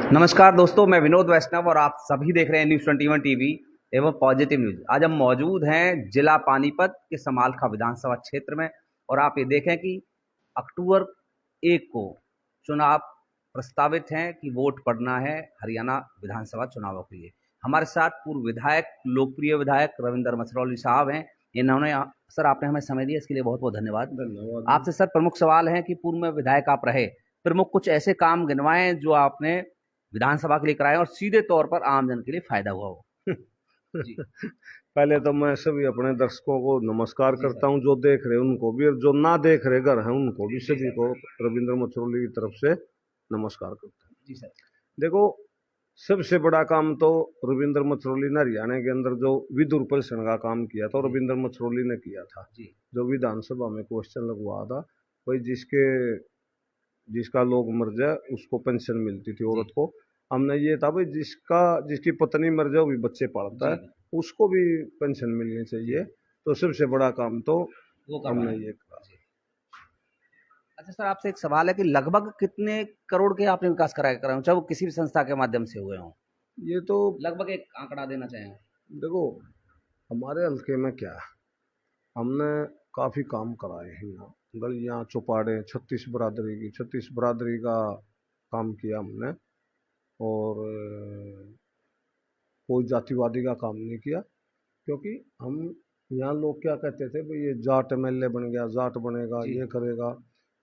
नमस्कार दोस्तों, मैं विनोद वैष्णव और आप सभी देख रहे हैं न्यूज़ 21 टीवी एवं पॉजिटिव न्यूज। आज हम मौजूद हैं जिला पानीपत के समालखा विधानसभा क्षेत्र में और आप ये देखें कि अक्टूबर 1 को चुनाव प्रस्तावित हैं कि वोट पड़ना है हरियाणा विधानसभा चुनावों के लिए। हमारे साथ पूर्व विधायक, लोकप्रिय विधायक रविंद्र मछरौली साहब हैं। इन्होंने सर, आपने हमें समय दिया, इसके लिए बहुत बहुत धन्यवाद। आपसे सर प्रमुख सवाल है कि पूर्व में विधायक आप रहे, प्रमुख कुछ ऐसे काम गिनवाएं जो आपने विधानसभा के लिए कराए और सीधे तौर पर आमजन के लिए फायदा हुआ हो। जी पहले तो मैं सभी अपने दर्शकों को नमस्कार करता हूं, जो देख रहे हैं उनको भी और जो ना देख रहे घर हैं उनको भी, सभी को रविंद्र मछरौली की तरफ से नमस्कार करता हूं। जी सर। देखो, सबसे बड़ा काम तो रविंद्र मछरौली ने हरियाणा के अंदर जो विदुर परिषद का काम किया था, रविंद्र मछरौली ने किया था। जो विधानसभा में क्वेश्चन लगवा था, भाई जिसका लोग मर जाए उसको पेंशन मिलती थी औरत को। हमने ये था भाई जिसकी पत्नी मर जाए वो भी बच्चे पालता है, उसको भी पेंशन मिलनी चाहिए। तो सबसे बड़ा काम तो हमने ये करा। अच्छा सर, आपसे एक सवाल है कि लगभग कितने करोड़ के आपने विकास कराए चाहे वो किसी भी संस्था के माध्यम से हुए हों? ये तो लगभग एक आंकड़ा देना चाहें? देखो, हमारे हल्के में क्या है, हमने काफ़ी काम कराए हैं। यहाँ गलियाँ चौपाड़े 36 बरादरी का काम किया हमने। और कोई जातिवादी का काम नहीं किया, क्योंकि हम यहाँ लोग क्या कहते थे, भाई ये जाट एमएलए बन गया, जाट बनेगा, ये करेगा।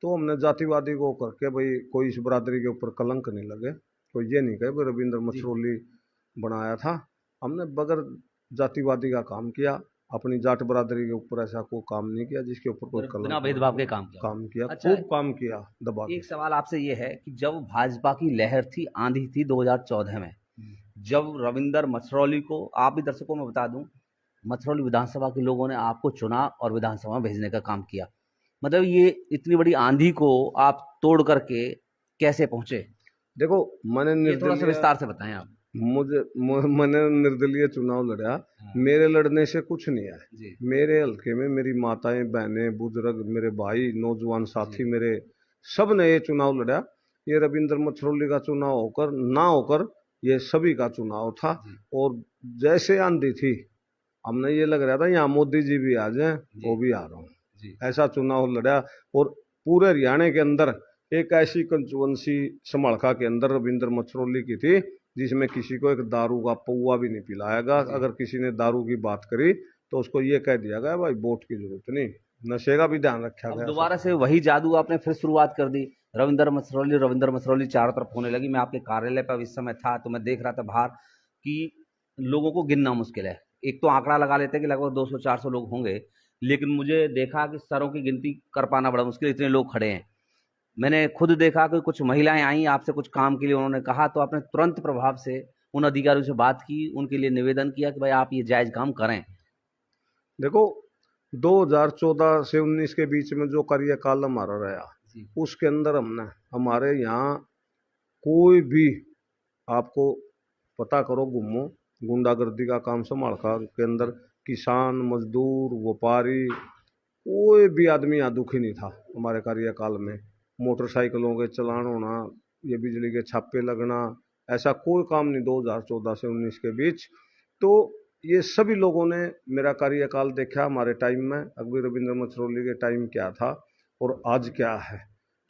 तो हमने जातिवादी को करके भाई कोई इस बरादरी के ऊपर कलंक नहीं लगे, कोई ये नहीं कहे भाई रविंद्र मछरौली बनाया था। हमने बगैर जातिवादी का काम किया, अपनी जाट बरादरी के ऊपर ऐसा कोई काम नहीं किया जिसके ऊपर कोई कलंक। बिना भेदभाव के काम किया। अच्छा, खूब काम किया दबा के। एक सवाल आपसे ये है कि जब भाजपा की लहर थी, आंधी थी 2014 में, जब रविंद्र मछरौली को, आप भी दर्शकों में बता दूं, मछरौली विधानसभा के लोगों ने आपको चुना और विधानसभा में भेजने का काम किया। मतलब ये इतनी बड़ी आंधी को आप तोड़ करके कैसे पहुंचे? देखो, मैंने थोड़ा सा विस्तार से बताएं आप। मैंने निर्दलीय चुनाव लड़ा। मेरे लड़ने से कुछ नहीं है। मेरे हल्के में मेरी माताएं, बहनें, बुजुर्ग, मेरे भाई, नौजवान साथी मेरे, सब ने ये चुनाव लड़ा। ये रविंद्र मछरौली का चुनाव होकर ना होकर ये सभी का चुनाव था। और जैसे आंधी थी, हमने ये लग रहा था यहाँ मोदी जी भी आ जाए, वो भी आ रहा हूँ, ऐसा चुनाव लड़ा। और पूरे हरियाणा के अंदर एक ऐसी कंस्टिट्यूएंसी समालखा के अंदर रविंद्र मछरौली की थी जिसमें किसी को एक दारू का पौवा भी नहीं पिलाया गया। अगर किसी ने दारू की बात करी तो उसको ये कह दिया गया, भाई वोट की जरूरत नहीं, नशे का भी ध्यान रखा गया। दोबारा से वही जादू आपने फिर शुरुआत कर दी। रविंद्र मछरौली चारों तरफ होने लगी। मैं आपके कार्यालय पर इस समय था तो मैं देख रहा था बाहर कि लोगों को गिनना मुश्किल है। एक तो आंकड़ा लगा लेते कि लगभग 200-400 लोग होंगे, लेकिन मुझे देखा कि सरों की गिनती कर पाना बड़ा मुश्किल, इतने लोग खड़े हैं। मैंने खुद देखा कि कुछ महिलाएं आई आपसे कुछ काम के लिए, उन्होंने कहा तो आपने तुरंत प्रभाव से उन अधिकारियों से बात की, उनके लिए निवेदन किया कि भाई आप ये जायज काम करें। देखो, 2014 से 19 के बीच में जो कार्यकाल हमारा रहा, उसके अंदर हमने, हमारे यहाँ कोई भी, आपको पता करो, घूमो, गुंडागर्दी का काम समालखा के अंदर किसान, मजदूर, व्यापारी, कोई भी आदमी यहाँ दुखी नहीं था हमारे कार्यकाल में। मोटरसाइकिलों के चलान होना, ये बिजली के छापे लगना, ऐसा कोई काम नहीं 2014 से 19 के बीच। तो ये सभी लोगों ने मेरा कार्यकाल देखा हमारे टाइम में, अभी रविंद्र मछरौली के टाइम क्या था और आज क्या है।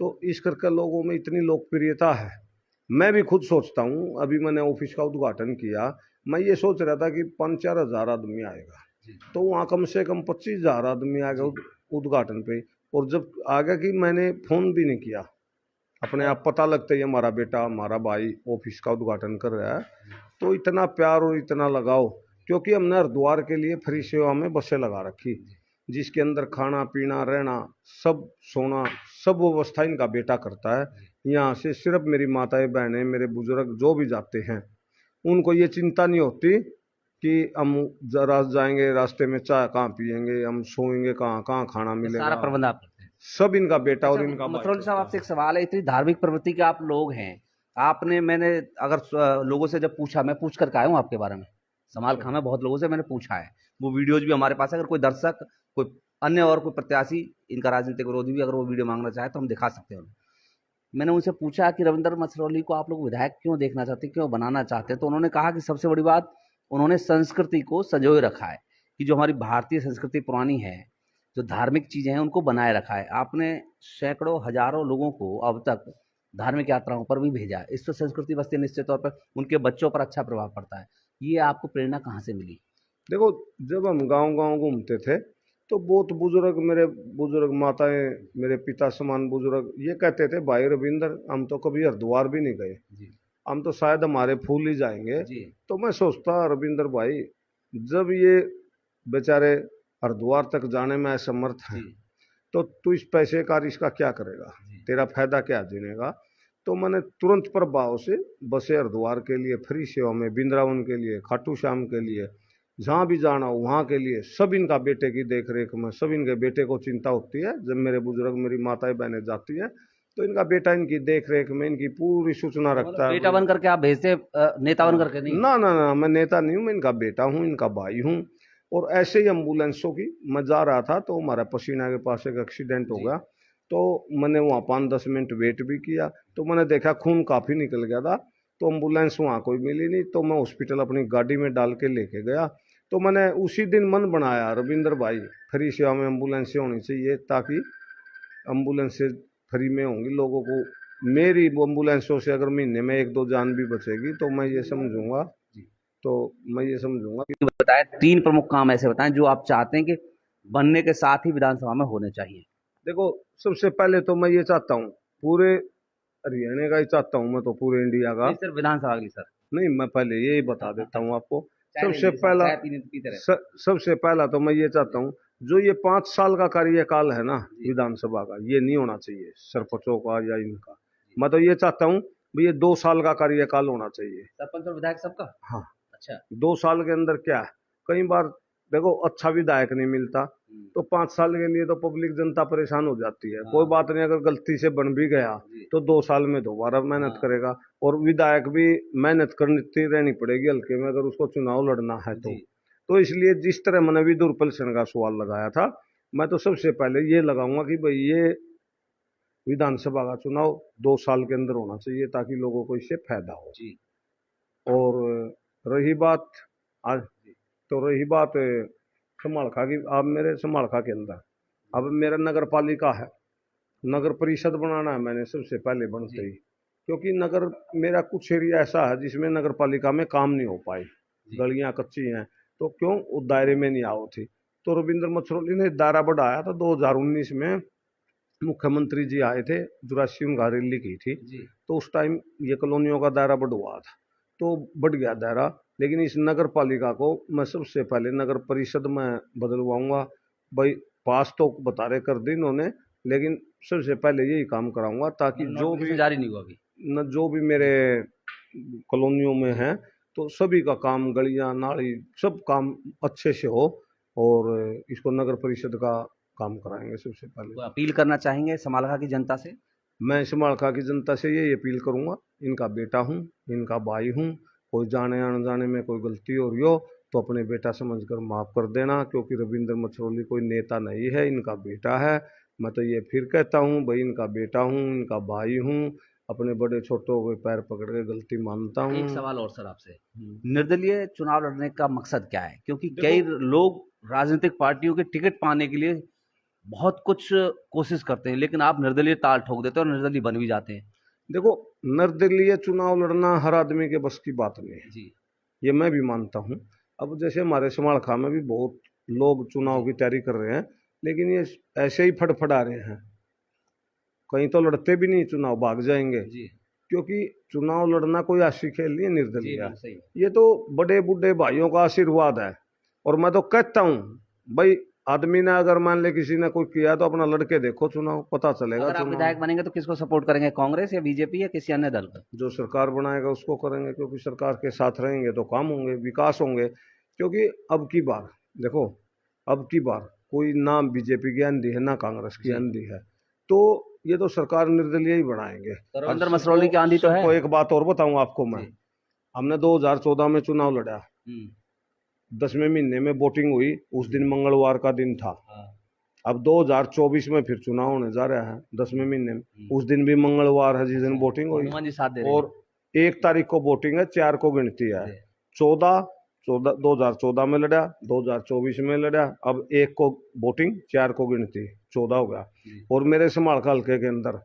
तो इस करके लोगों में इतनी लोकप्रियता है। मैं भी खुद सोचता हूँ, अभी मैंने ऑफिस का उद्घाटन किया, मैं ये सोच रहा था कि 5-4 हज़ार आदमी आएगा, तो वहाँ कम से कम 25,000 आदमी आ गए उद्घाटन पे। और जब आ गया कि मैंने फोन भी नहीं किया, अपने आप पता लगता ही हमारा बेटा, हमारा भाई ऑफिस का उद्घाटन कर रहा है। तो इतना प्यार और इतना लगाव, क्योंकि हमने हरिद्वार के लिए फ्री सेवा में बसें लगा रखी, जिसके अंदर खाना पीना रहना सब, सोना सब व्यवस्था इनका बेटा करता है। यहाँ से सिर्फ मेरी माताएं, बहनें, मेरे बुजुर्ग जो भी जाते हैं, उनको ये चिंता नहीं होती कि हम जरा जाएंगे रास्ते में चाय कहाँ पियेंगे, हम सोएंगे कहाँ, कहाँ खाना मिलेगा, सारा प्रबंध आप करते हैं। सब इनका बेटा। और इनका मछरौली साहब, आपसे एक सवाल है, इतनी धार्मिक प्रवृत्ति के आप लोग हैं, आपने, मैंने अगर लोगों से जब पूछा, मैं पूछ करके आया हूँ आपके बारे में, समालखा में बहुत लोगों से मैंने पूछा है, वो वीडियोज भी हमारे पास है। अगर कोई दर्शक, कोई अन्य और कोई प्रत्याशी, इनका राजनीतिक विरोधी भी अगर वो वीडियो मांगना चाहे तो हम दिखा सकते हैं। मैंने उनसे पूछा कि रविंद्र मसरौली को आप लोग विधायक क्यों देखना चाहते हैं, क्यों बनाना चाहते हैं, तो उन्होंने कहा कि सबसे बड़ी बात, उन्होंने संस्कृति को संजोए रखा है कि जो हमारी भारतीय संस्कृति पुरानी है, जो धार्मिक चीजें हैं उनको बनाए रखा है। आपने सैकड़ों हजारों लोगों को अब तक धार्मिक यात्राओं पर भी भेजा है, इससे संस्कृति बस्ती निश्चित तौर पर उनके बच्चों पर अच्छा प्रभाव पड़ता है। ये आपको प्रेरणा कहाँ से मिली? देखो, जब हम गांव-गांव घूमते थे तो बहुत बुजुर्ग, मेरे बुजुर्ग माताएं, मेरे पिता समान बुजुर्ग ये कहते थे, भाई रविंद्र हम तो कभी हरिद्वार भी नहीं गए, जी हम तो शायद हमारे फूल ही जाएंगे। जी तो मैं सोचता, रविंद्र भाई जब ये बेचारे हरिद्वार तक जाने में असमर्थ हैं, जी तो तू इस पैसे का इसका क्या करेगा, जी तेरा फायदा क्या जिनेगा। तो मैंने तुरंत प्रभाव से बसे हरिद्वार के लिए फ्री सेवा में, वृंदावन के लिए, खाटू श्याम के लिए, जहाँ भी जाना हो वहाँ के लिए, सब इनका बेटे की देख रेख में, सब इनके बेटे को चिंता होती है। जब मेरे बुजुर्ग, मेरी माताएं बहनें जाती हैं तो इनका बेटा इनकी देख रेख में इनकी पूरी सूचना तो रखता मतलब है। बेटा बन करके आप भेजते, नेता बन हाँ, करके नहीं? ना ना ना, मैं नेता नहीं हूँ, मैं इनका बेटा हूँ, इनका भाई हूँ। और ऐसे ही एम्बुलेंसों की मैं जा रहा था तो हमारा पसीना के पास एक एक्सीडेंट हो जी गया। तो मैंने वहाँ 5-10 मिनट वेट भी किया, तो मैंने देखा खून काफ़ी निकल गया था। तो एम्बुलेंस वहाँ कोई मिली नहीं, तो मैं हॉस्पिटल अपनी गाड़ी में डाल के लेके गया। तो मैंने उसी दिन मन बनाया, रविंद्र भाई फ्री सेवा में एम्बुलेंसें होनी चाहिए, ताकि एम्बुलेंसें फ्री में होंगी लोगों को, मेरी एम्बुलेंसों से अगर महीने में 1-2 जान भी बचेगी तो मैं ये समझूंगा, जी। तो मैं ये समझूंगा कि बताएं, 3 प्रमुख काम ऐसे बताएं जो आप चाहते हैं कि बनने के साथ ही विधानसभा में होने चाहिए। देखो, सबसे पहले तो मैं ये चाहता हूँ, पूरे हरियाणा का ही चाहता हूँ मैं, तो पूरे इंडिया का नहीं सिर्फ विधानसभा के लिए सर। नहीं। मैं पहले यही बता देता हूँ आपको। चाय ले सबसे लीजिए साहब, पहला चाय पीने पीते रहे। सबसे पहला तो मैं ये चाहता हूँ, जो ये 5 साल का कार्यकाल है ना जी विधानसभा का, ये नहीं होना चाहिए सरपंचों का या इनका। जी। मैं तो ये चाहता हूँ भाई, ये 2 साल का कार्यकाल होना चाहिए। सरपंच और विधायक सबका? हाँ, अच्छा। 2 साल के अंदर क्या है, कई बार देखो अच्छा विधायक नहीं मिलता, तो 5 साल के लिए तो पब्लिक जनता परेशान हो जाती है। कोई हाँ बात नहीं, अगर गलती से बन भी गया जी तो 2 साल में दोबारा मेहनत हाँ करेगा। और विधायक भी मेहनत करती रहनी पड़ेगी हल्के में, अगर उसको चुनाव लड़ना है जी तो इसलिए जिस तरह मैंने विदुर परिषद का सवाल लगाया था, मैं तो सबसे पहले ये लगाऊंगा कि भाई ये विधानसभा का चुनाव 2 साल के अंदर होना चाहिए, ताकि लोगों को इससे फायदा हो। जी और रही बात आज, तो रही बात समालखा की, अब मेरे समालखा के अंदर अब मेरा नगर पालिका है, नगर परिषद बनाना है मैंने सबसे पहले बनते जी ही। क्योंकि नगर, मेरा कुछ एरिया ऐसा है जिसमें नगर पालिका में काम नहीं हो पाई, जी गलियां कच्ची हैं, तो क्यों उस दायरे में नहीं आओ थी। तो रविंद्र मछरोली ने दायरा बढ़ाया था 2019 में, मुख्यमंत्री जी आए थे, 84 उनका रैली की थी, जी तो उस टाइम ये कॉलोनियों का दायरा बढ़वा था, तो बढ़ गया दायरा। लेकिन इस नगर पालिका को मैं सबसे पहले नगर परिषद में बदलवाऊंगा। भाई पास तो बता रहे कर दी इन्होंने, लेकिन सबसे पहले यही काम कराऊंगा, ताकि मतलब जो भी नोटिफिकेशन जारी नहीं हुआ अभी? न, जो भी मेरे कॉलोनियों में जी है, तो सभी का काम, गलियां नाली सब काम अच्छे से हो। और इसको नगर परिषद का काम कराएंगे सबसे पहले। तो अपील करना चाहेंगे समालखा की जनता से? मैं समालखा की जनता से यही अपील करूंगा, इनका बेटा हूँ, इनका भाई हूँ, कोई जाने अनजाने में कोई गलती हो रही हो तो अपने बेटा समझकर माफ़ कर देना, क्योंकि रविंद्र मछरोली कोई नेता नहीं है, इनका बेटा है। मैं तो ये फिर कहता हूँ भाई, इनका बेटा हूँ, इनका भाई हूँ, अपने बड़े छोटों के पैर पकड़ के गलती मानता एक हूँ। सवाल और सर आपसे, निर्दलीय चुनाव लड़ने का मकसद क्या है? क्योंकि देखो, कई लोग राजनीतिक पार्टियों के टिकट पाने के लिए बहुत कुछ कोशिश करते हैं, लेकिन आप निर्दलीय ताल ठोक देते हो और निर्दलीय बन भी जाते हैं। देखो, निर्दलीय चुनाव लड़ना हर आदमी के बस की बात नहीं है, जी ये मैं भी मानता हूँ। अब जैसे हमारे समालखा में भी बहुत लोग चुनाव जी की तैयारी कर रहे हैं, लेकिन ये ऐसे ही फड़फड़ा रहे हैं, कहीं तो लड़ते भी नहीं, चुनाव भाग जाएंगे। जी क्योंकि चुनाव लड़ना कोई ऐसी खेल नहीं है जी निर्दलीय, बिल्कुल सही। ये तो बड़े बूढ़े भाइयों का आशीर्वाद है। और मैं तो कहता हूँ भाई, आदमी ने अगर मान ले किसी ने कोई किया तो अपना लड़के देखो चुनाव, पता चलेगा अगर आप चुनाव। विधायक बनेंगे तो किसको सपोर्ट करेंगे, कांग्रेस या बीजेपी या किसी अन्य दल का? जो सरकार बनाएगा उसको करेंगे, क्योंकि सरकार के साथ रहेंगे तो काम होंगे, विकास होंगे। क्योंकि अब की बार देखो, अब की बार कोई ना बीजेपी की आंधी है ना कांग्रेस की जी आंधी है, तो ये तो सरकार निर्दलीय ही बनाएंगे। तो और रविंद्र सबको मसरौली की आंधी तो है। सबको एक बात और बताऊं आपको मैं, जी हमने 2014 में चुनाव लड़ा, हम्म 10वें महीने में वोटिंग हुई, उस दिन मंगलवार का दिन था। हाँ अब 2024 में फिर चुनाव होने जा रहा है 10वें महीने में। उस दिन भी मंगलवार है जिस दिन वोटिंग हुई, हनुमान जी साथ दे रहे और 1 तारीख को वोटिंग है, 4 को गिनती है। 14 14 2014 में लड़ा, 2024 में लड़ा, अब 1 को वोटिंग, 4 को गिनती, 14 हो गया। और मेरे समाल हल्के के अंदर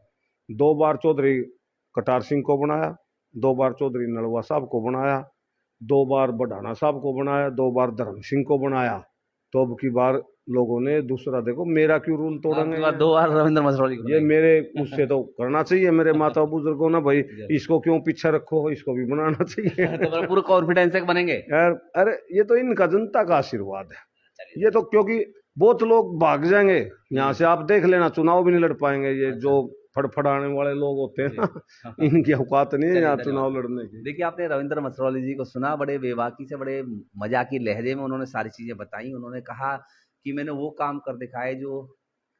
2 बार चौधरी कटार सिंह को बनाया, 2 बार चौधरी नलवा साहब को बनाया, 2 बार बढ़ाना साहब को बनाया, 2 बार धर्म सिंह को बनाया। तो अब की बार लोगों ने दूसरा, देखो मेरा क्यों रूल तोड़ेंगे, 2 बार रविंद्र मसरौली को ये बनाएंगे। मेरे मुझसे तो करना चाहिए, मेरे माता बुजुर्गों ना भाई, इसको क्यों पीछे रखो, इसको भी बनाना चाहिए। तो पूरा कॉन्फिडेंस से बनेंगे यार अरे ये तो इनका जनता का आशीर्वाद है, ये तो क्योंकि बहुत लोग भाग जाएंगे यहाँ से, आप देख लेना चुनाव भी नहीं लड़ पाएंगे, ये जो फड़फड़ाने वाले लोग होते हैं ना, इनकी औकात नहीं है यहाँ चुनाव लड़ने की। देखिए, आपने रविंद्र मसरौली जी को सुना, बड़े बेबाकी से, बड़े मजाकी लहजे में उन्होंने सारी चीजें बताई। उन्होंने कहा कि मैंने वो काम कर दिखाए जो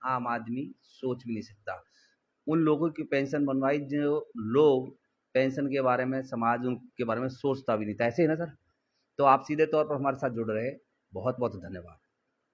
आम आदमी सोच भी नहीं सकता। उन लोगों की पेंशन बनवाई जो लोग पेंशन के बारे में, समाज उनके बारे में सोचता भी नहीं था। ऐसे ही ना सर? तो आप सीधे तौर पर हमारे साथ जुड़ रहे, बहुत बहुत धन्यवाद।